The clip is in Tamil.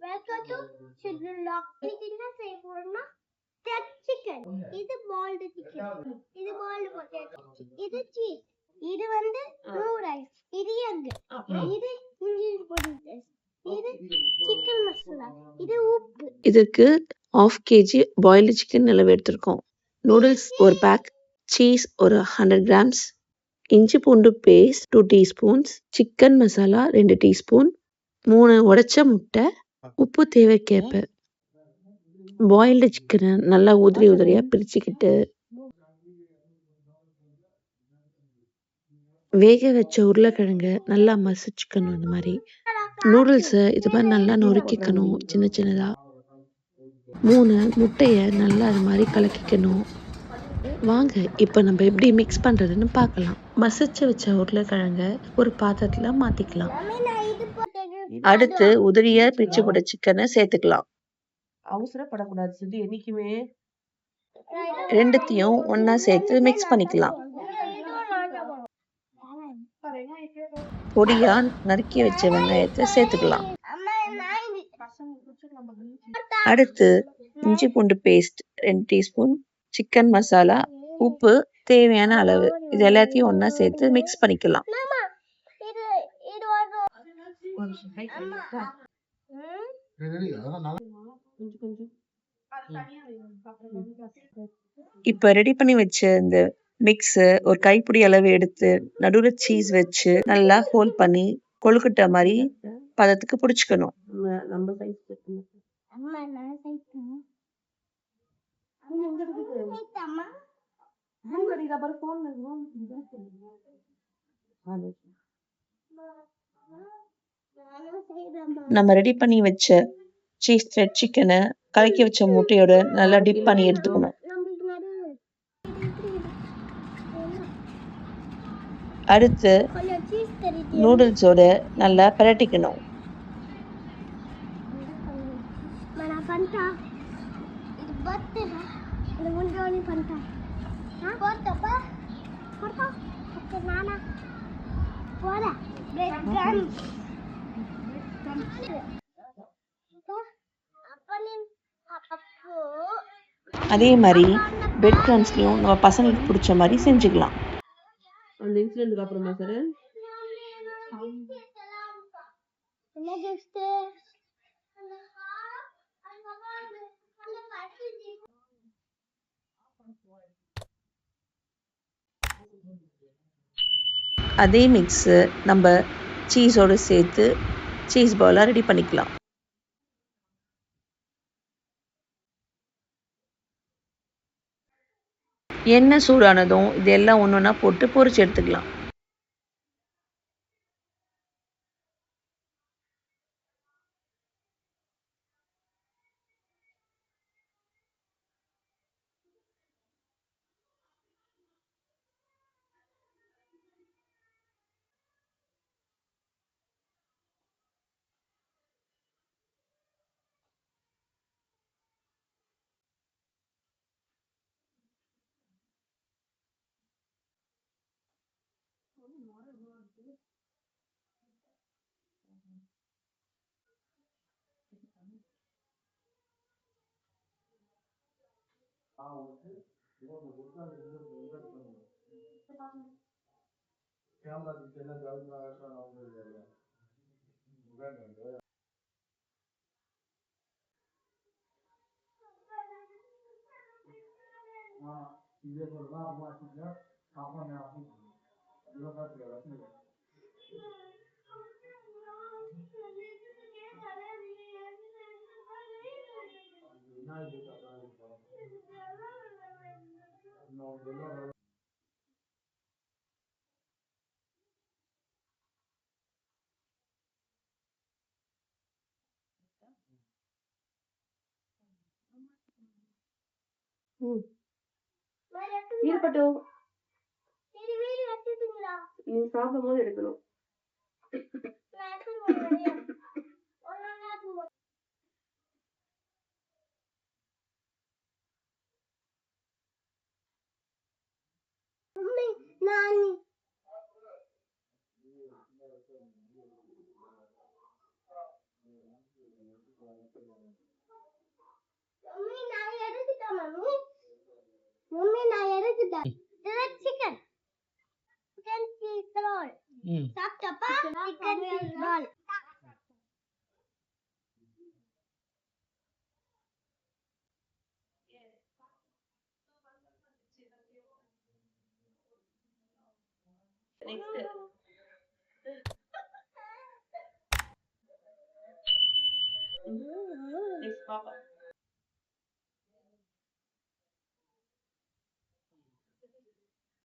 Welcome to Shudlock. இன்னைக்கு என்ன செய்ய போறோம்னா சிக்கன். இது பால்டு சிக்கன். இது பால்டு பொட்டேட்டோ. இது சீஸ். இது நூடுல்ஸ். இது எக். இது இஞ்சி பூண்டு பேஸ்ட். இது சிக்கன் மசாலா. இது உப்பு. இதுக்கு 1/2 kg பாயில்டு சிக்கன் அளவு எடுத்திருக்கோம். நூடுல்ஸ் ஒரு பேக், சீஸ் ஒரு 100 கிராம்ஸ், இஞ்சி பூண்டு paste 2 teaspoons, chicken masala 2 teaspoon, 3 உடைச்ச முட்டை, உப்பு தேவைக்கேற்ப. பாயில்டு சிக்கனை நல்லா உதிரியாக பிரிச்சுக்கிட்டு வேக வச்ச உருளைக்கிழங்க நல்லா மசிச்சுக்கணும். இந்த மாதிரி நூடுல்ஸை இது மாதிரி நல்லா நொறுக்கிக்கணும் சின்ன சின்னதாக. 3 முட்டையை நல்லா அது மாதிரி கலக்கிக்கணும். வாங்க இப்போ நம்ம எப்படி மிக்ஸ் பண்ணுறதுன்னு பார்க்கலாம். மசிச்சு வச்ச உருளைக்கிழங்க ஒரு பாத்திரத்தில் மாற்றிக்கலாம். அடுத்து உதிரியா பிரிச்சு போட்ட சிக்கனை சேர்த்துக்கலாம். அவசரப்படக்கூடாது சித்தி, என்னைக்குமே ரெண்டுத்தையும் ஒன்னா சேர்த்து மிக்ஸ் பண்ணிக்கலாம். பொடியா நறுக்கி வச்ச வெங்காயத்தை சேர்த்துக்கலாம். அடுத்து இஞ்சி பூண்டு பேஸ்ட் 2 டீஸ்பூன், சிக்கன் மசாலா, உப்பு தேவையான அளவு, இது எல்லாத்தையும் ஒன்னா சேர்த்து மிக்ஸ் பண்ணிக்கலாம். இப்ப ரெடி பண்ணி வச்ச இந்த மிக்ஸ் ஒரு கைப்பிடி அளவு எடுத்து நடுவுல சீஸ் வச்சு நல்லா ஹோல்ட் பண்ணி கொழுக்கட்டை மாதிரி பதத்துக்கு புடிச்சுக்கணும். நம்ம ரெடி பண்ணி வச்ச சீஸ் த்ரெட் சிக்கனை கலக்கி வச்ச முட்டையோட நல்லா டிப் பண்ணி எடுத்துக்கணும். அடுத்து நூடுல்ஸோட நல்லா பிரட்டிக்கணும். அதே மாதிரி பிரெட் கிரம்ஸ்லயும் நம்ம பசங்களுக்கு பிடிச்ச மாதிரி செஞ்சுக்கலாம். அந்த இன்சிடென்ட்க்கு அப்புறமா சார் அதே மிக்ஸ் நம்ம சீஸோடு சேர்த்து சீஸ் பாலாக ரெடி பண்ணிக்கலாம். எண்ணெய் சூடானதும் இதெல்லாம் ஒன்றா போட்டு பொரிச்சு எடுத்துக்கலாம். இருக்கட்டும், நீ சாப்பிடும் போது எடுக்கணும். மம்மி நான் எடுத்துட்டேன் மம்மி. மம்மி நான் எடுத்துட்டேன். இது சிக்கன். Chicken cheese roll. சாப்பிட்டப்பா chicken cheese roll. Next next பாப்பா